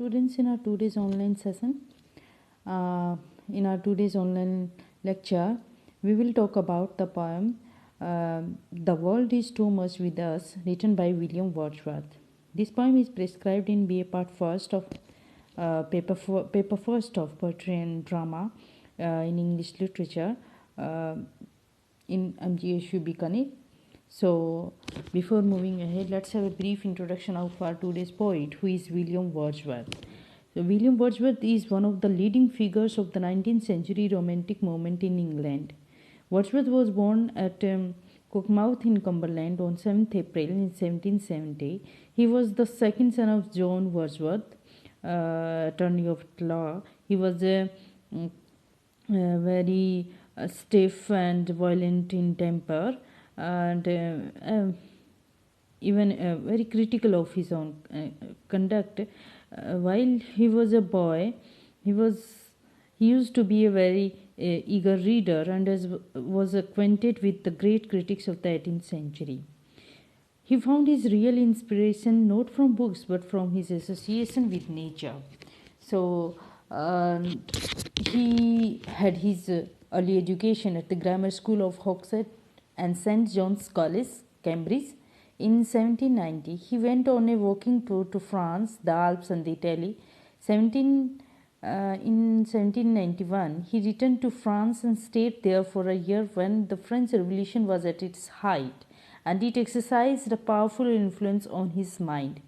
students, in our today's online session. In our today's online lecture, we will talk about the poem The World is Too Much With Us, written by William Wordsworth. This poem is prescribed in BA Part First of paper first of Poetry and Drama in English Literature in MGSU Bikaner. So, before moving ahead, let's have a brief introduction of our today's poet, who is William Wordsworth. So, William Wordsworth is one of the leading figures of the 19th century Romantic movement in England. Wordsworth was born at Cookmouth in Cumberland on 7th April in 1770. He was the second son of John Wordsworth, attorney of law. He was very stiff and violent in temper, and even very critical of his own conduct. While he was a boy, he used to be a very eager reader and was acquainted with the great critics of the 18th century. He found his real inspiration not from books but from his association with nature. So he had his early education at the Grammar School of Hoxton and St. John's College, Cambridge. In 1790, he went on a walking tour to France, the Alps and Italy. In 1791, he returned to France and stayed there for a year when the French Revolution was at its height, and it exercised a powerful influence on his mind.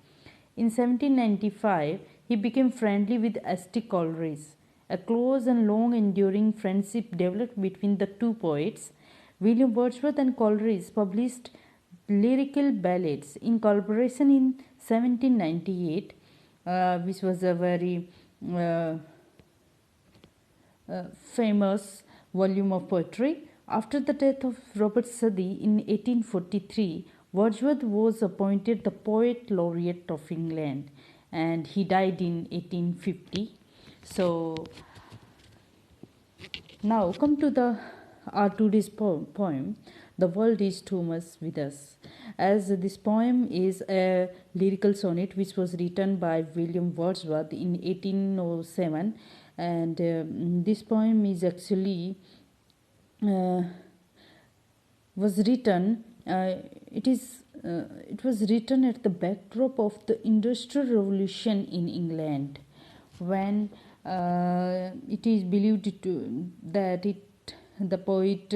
In 1795, he became friendly with S.T. Coleridge. A close and long-enduring friendship developed between the two poets. William Wordsworth and Coleridge published lyrical ballads in collaboration in 1798, which was a very famous volume of poetry. After the death of Robert Southey in 1843, Wordsworth was appointed the Poet Laureate of England, and he died in 1850. So, now come to our today's poem, The World is Too Much With Us. As this poem is a lyrical sonnet which was written by William Wordsworth in 1807, and this poem is actually was written. It was written at the backdrop of the Industrial Revolution in England, when it is believed that the poet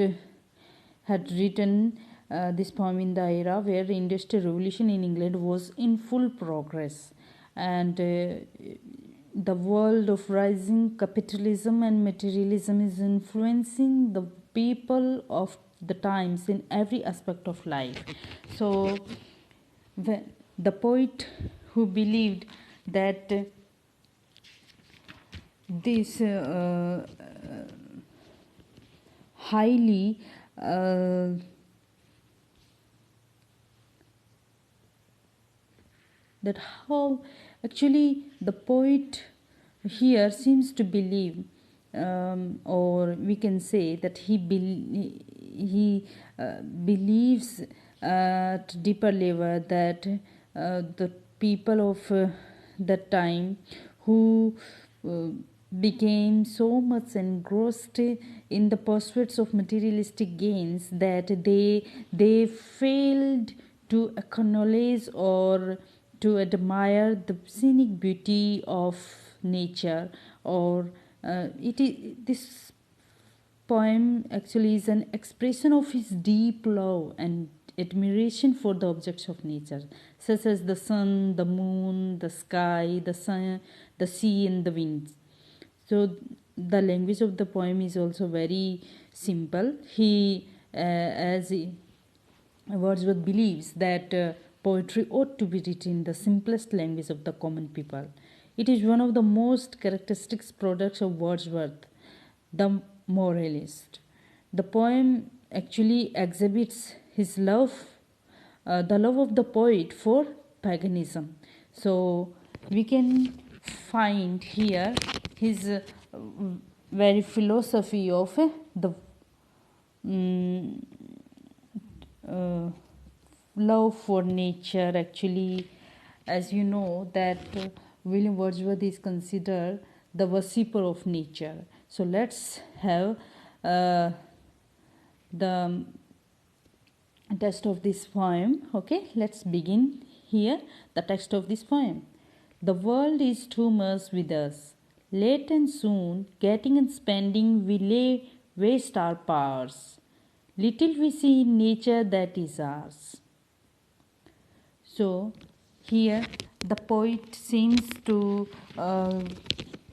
had written this poem in the era where the Industrial Revolution in England was in full progress, and the world of rising capitalism and materialism is influencing the people of the times in every aspect of life. So the poet who believed that this highly that how actually the poet here seems to believe, or we can say that he believes at deeper level that the people of that time who became so much engrossed in the pursuits of materialistic gains that they failed to acknowledge or to admire the scenic beauty of nature, or this poem actually is an expression of his deep love and admiration for the objects of nature, such as the sun, the moon, the sky, the sea and the winds. So the language of the poem is also very simple. Wordsworth believes that poetry ought to be written in the simplest language of the common people. It is one of the most characteristic products of Wordsworth, the moralist. The poem actually exhibits his love, the love of the poet for paganism. So we can find here his very philosophy of the love for nature. Actually, as you know that William Wordsworth is considered the worshipper of nature. So let's have the text of this poem. Okay, let's begin here the text of this poem. The world is too much with us. Late and soon, getting and spending, we lay waste our powers. Little we see in nature that is ours. So here the poet seems to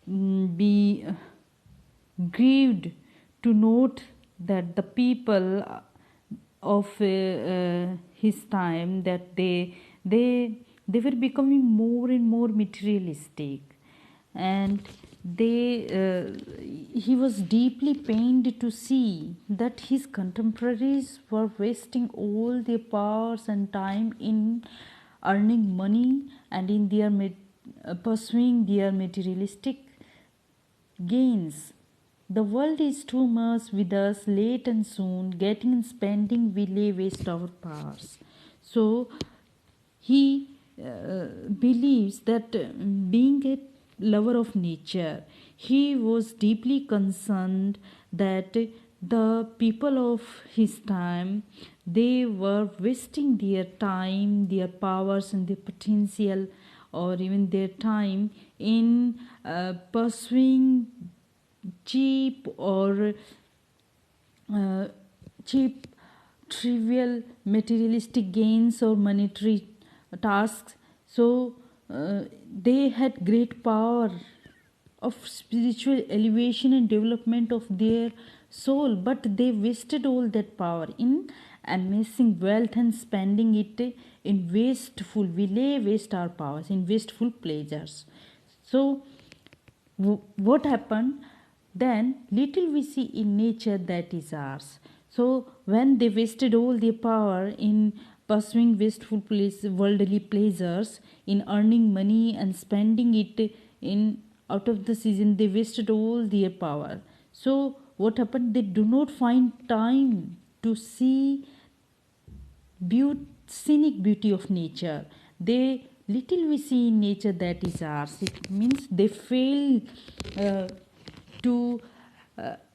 be grieved to note that the people of his time, that they were becoming more and more materialistic, and he was deeply pained to see that his contemporaries were wasting all their powers and time in earning money and in their pursuing their materialistic gains. The world is too much with us, late and soon, getting and spending, we lay waste our powers. So he believes that being a lover of nature, he was deeply concerned that the people of his time, they were wasting their time, their powers and their potential, or even their time in pursuing cheap or cheap trivial materialistic gains or monetary tasks. So they had great power of spiritual elevation and development of their soul, but they wasted all that power in amassing wealth and spending it in wasteful, we lay waste our powers in wasteful pleasures. So what happened then? Little we see in nature that is ours. So when they wasted all their power in pursuing wasteful worldly pleasures, in earning money and spending it in out of the season, they wasted all their power. So what happened? They do not find time to see scenic beauty of nature. They little we see in nature that is ours. It means they fail to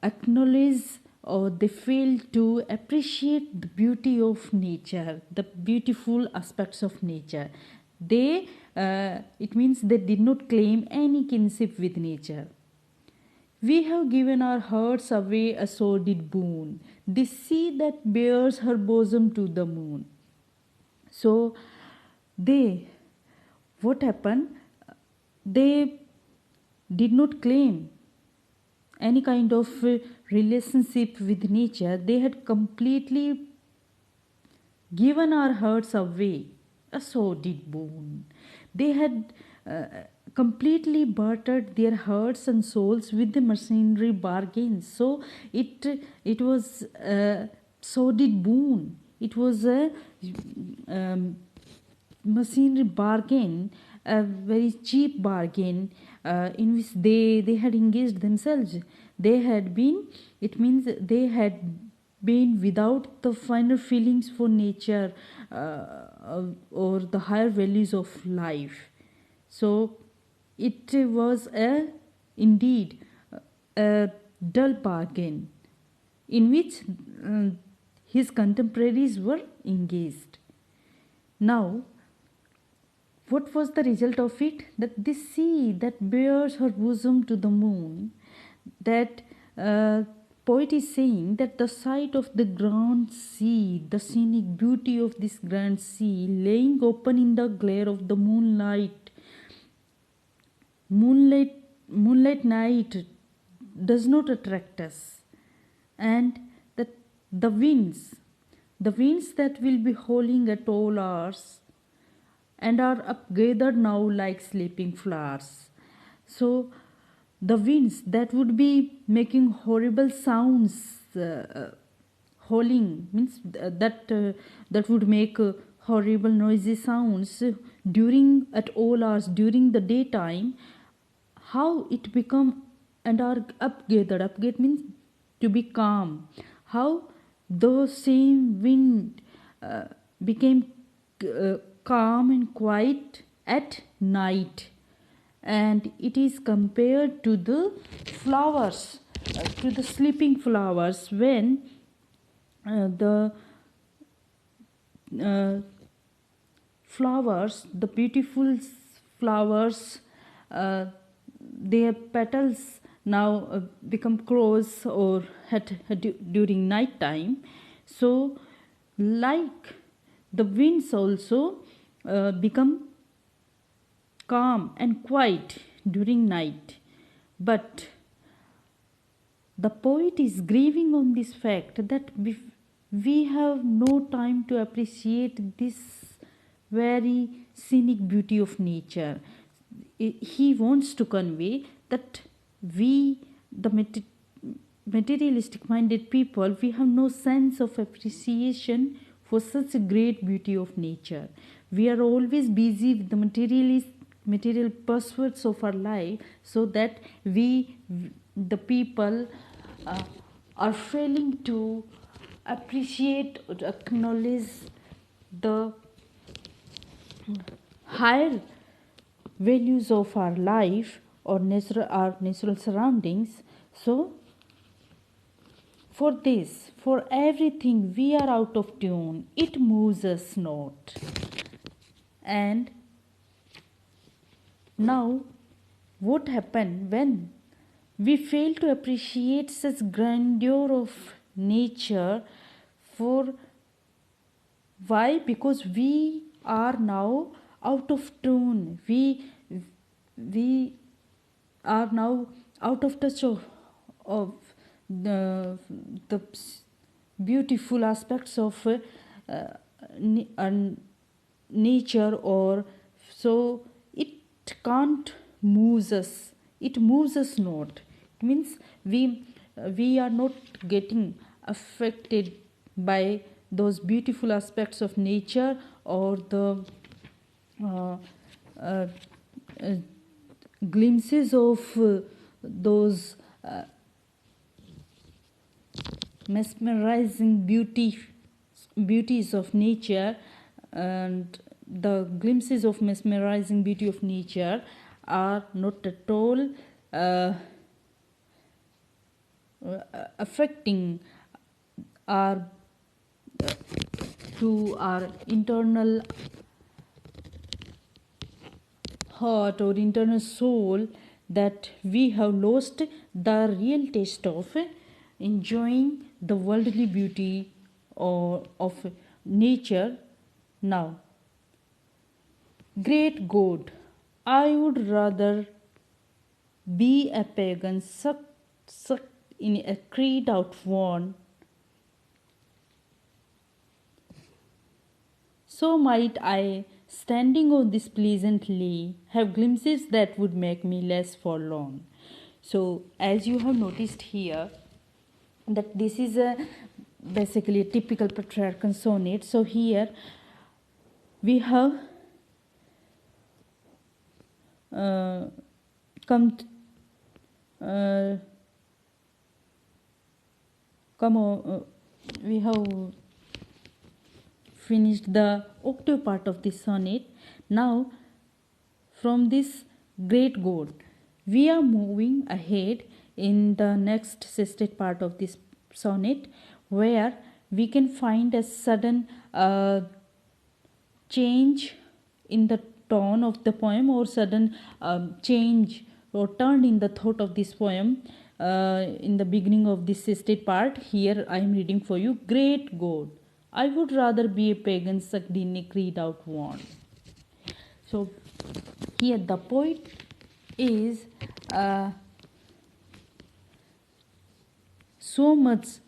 acknowledge, or they fail to appreciate the beauty of nature, the beautiful aspects of nature. They it means they did not claim any kinship with nature. We have given our hearts away a sordid boon, the sea that bears her bosom to the moon. So they, what happened? They did not claim any kind of relationship with nature. They had completely given our hearts away, a sordid boon. They had completely bartered their hearts and souls with the mercenary bargains. So it was a sordid boon. It was a mercenary bargain, a very cheap bargain in which they had engaged themselves. They had been, it means they had been without the finer feelings for nature or the higher values of life. So it was indeed a dull bargain in which his contemporaries were engaged. Now, what was the result of it? That this sea that bears her bosom to the moon, that poet is saying that the sight of the grand sea, the scenic beauty of this grand sea laying open in the glare of the moonlight night does not attract us, and that the winds that will be howling at all hours and are up gathered now like sleeping flowers. So the winds that would be making horrible sounds, howling means that would make horrible noisy sounds during at all hours during the daytime, how it become and are upgathered means to be calm, how those same wind became calm and quiet at night, and it is compared to the flowers, to the sleeping flowers. When the flowers, the beautiful flowers, their petals now become close or during night time. So like the winds also become calm and quiet during night. But the poet is grieving on this fact that we have no time to appreciate this very scenic beauty of nature. He wants to convey that we, the materialistic minded people, we have no sense of appreciation for such a great beauty of nature. We are always busy with the material pursuits of our life, so that we, the people, are failing to appreciate or acknowledge the higher values of our life or our natural surroundings. So for this, for everything, we are out of tune. It moves us not. And now, what happened when we fail to appreciate such grandeur of nature? For why? Because we are now out of tune. We are now out of touch of the beautiful aspects of nature, or so it can't move us. It moves us not. It means we are not getting affected by those beautiful aspects of nature, or the glimpses of those mesmerizing beauties of nature. And the glimpses of mesmerizing beauty of nature are not at all affecting our to our internal heart or internal soul, that we have lost the real taste of enjoying the worldly beauty or of nature. Now, great God, I would rather be a pagan sucked in a creed outworn. So might I, standing on this pleasantly, have glimpses that would make me less forlorn. So, as you have noticed here, that this is basically a typical patriarchal sonnet. So here we have we have finished the octave part of this sonnet. Now, from this great God, we are moving ahead in the next sestet part of this sonnet, where we can find a sudden change in the tone of the poem, or sudden change or turn in the thought of this poem. In the beginning of this sestet part, here I am reading for you. Great God, I would rather be a pagan sucked in a creed outworn. So here the poet is so much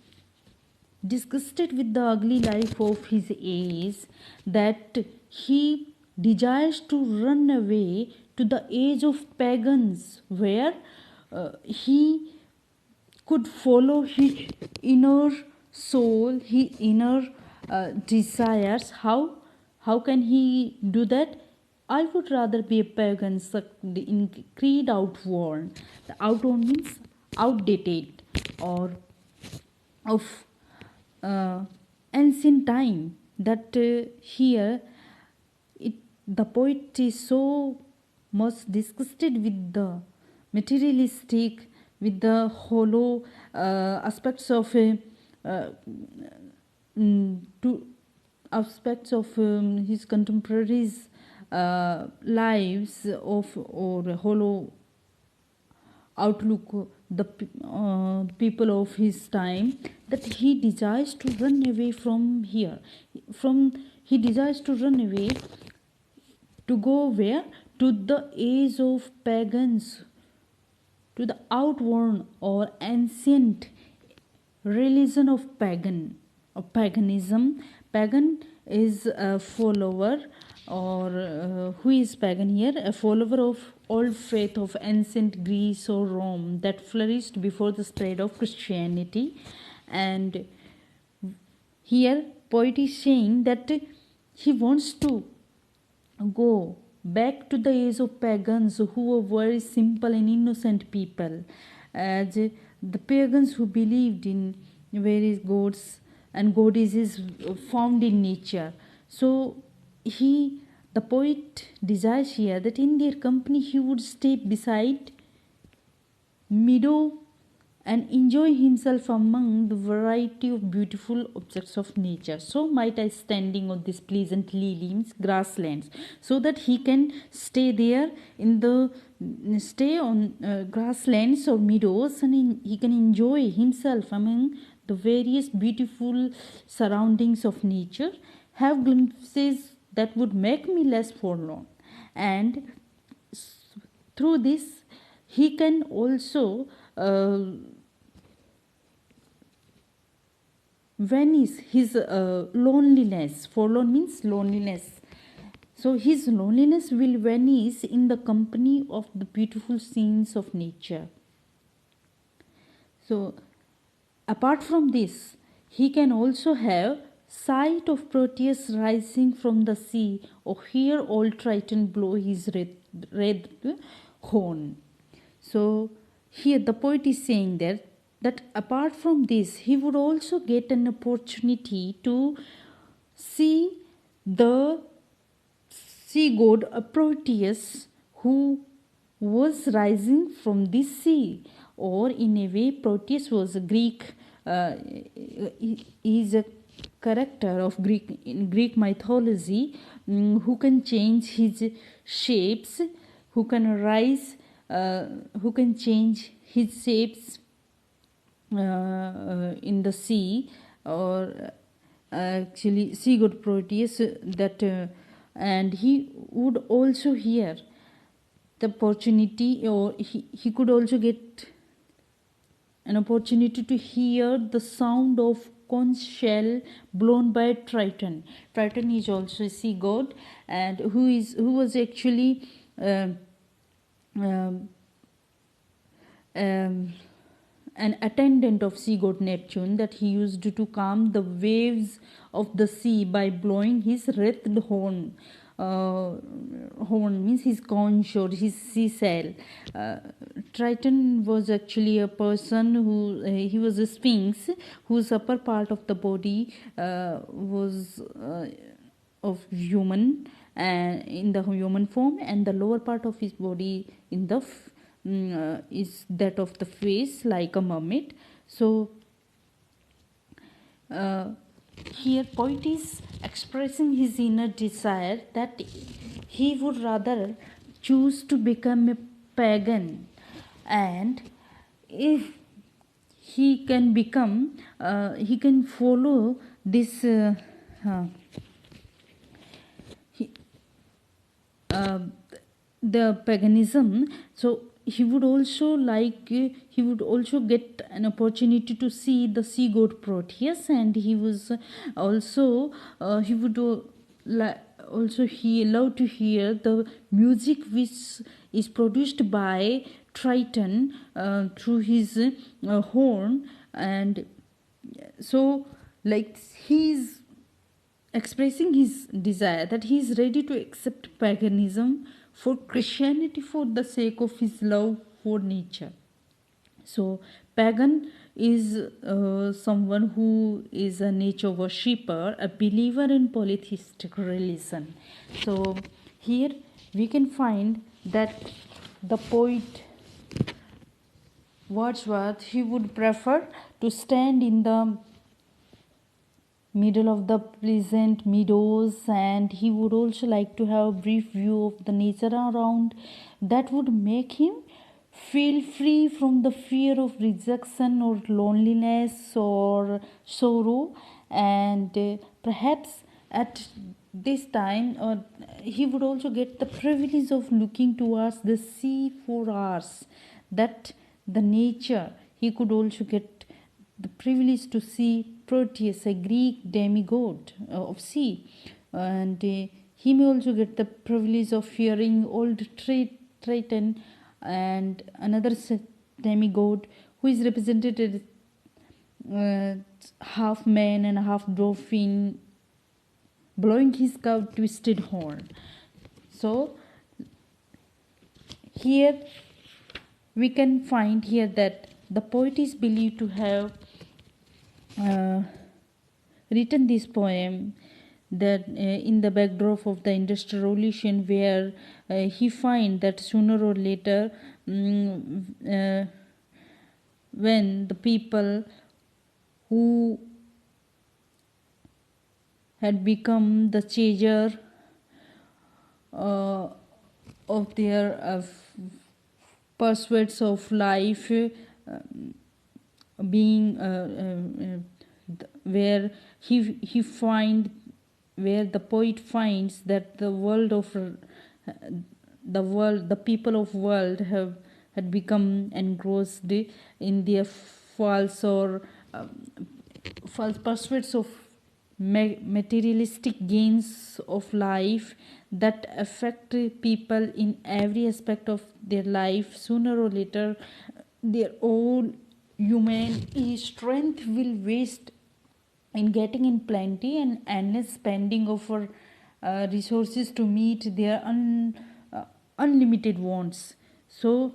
disgusted with the ugly life of his age that he desires to run away to the age of pagans, where he could follow his inner soul, his inner desires. How can he do that? I would rather be a pagan sucked in creed outworn. The outworn means outdated, or of ancient time. That here the poet is so much disgusted with the materialistic, with the hollow aspects of uh, to aspects of his contemporaries' lives of or hollow outlook, people of his time, that he desires to run away from here. From he desires to run away, to go where? To the age of pagans, to the outworn or ancient religion of paganism. Pagan is a follower, or who is pagan here? A follower of old faith of ancient Greece or Rome that flourished before the spread of Christianity. And here poet is saying that he wants to go back to the age of pagans who were very simple and innocent people, as the pagans who believed in various gods and goddesses found in nature. So the poet desires here that in their company he would stay beside meadow and enjoy himself among the variety of beautiful objects of nature. So might I standing on this pleasant lilies grasslands, so that he can stay there in the stay on grasslands or meadows, and he can enjoy himself among the various beautiful surroundings of nature, have glimpses that would make me less forlorn. And through this he can also vanish his loneliness. Forlorn means loneliness. So his loneliness will vanish in the company of the beautiful scenes of nature. So apart from this, he can also have sight of Proteus rising from the sea, or hear old Triton blow his red horn. So here the poet is saying that apart from this, he would also get an opportunity to see the sea god Proteus, who was rising from this sea. Or in a way, Proteus was a Greek, is a character of Greek mythology, who can change his shapes, who can rise, who can change his shapes in the sea, or actually sea god Proteus, that and he would also hear the opportunity, or he could also get an opportunity to hear the sound of conch shell blown by Triton. Triton is also a sea god, and who was actually an attendant of sea god Neptune, that he used to calm the waves of the sea by blowing his wreathed horn. Horn means his conch or his sea sail. Triton was actually a person who he was a sphinx whose upper part of the body was of human, in the human form, and the lower part of his body in the is that of the face, like a mermaid. So here poet is expressing his inner desire that he would rather choose to become a pagan, and if he can become he can follow this the paganism. So he would also get an opportunity to see the sea god Proteus, and he was also he would also he love to hear the music which is produced by Triton through his horn. And so like he's expressing his desire that he is ready to accept paganism for Christianity for the sake of his love for nature. So pagan is someone who is a nature worshipper, a believer in polytheistic religion. So here we can find that the poet Wordsworth, he would prefer to stand in the middle of the pleasant meadows, and he would also like to have a brief view of the nature around that would make him feel free from the fear of rejection or loneliness or sorrow. And perhaps at this time he would also get the privilege of looking towards the sea for hours, that the nature he could also get the privilege to see Proteus, a Greek demigod of sea, and he may also get the privilege of hearing old Triton and another demigod who is represented as half man and half dolphin, blowing his curved twisted horn. So here we can find here that the poet is believed to have written this poem that in the backdrop of the industrial revolution, where he find that sooner or later when the people who had become the chaser of their pursuits of life, being where he find where the poet finds that the people of world had become engrossed in their false or false pursuits of materialistic gains of life that affect people in every aspect of their life. Sooner or later their own human strength will waste in getting in plenty and endless spending of resources to meet their unlimited wants. So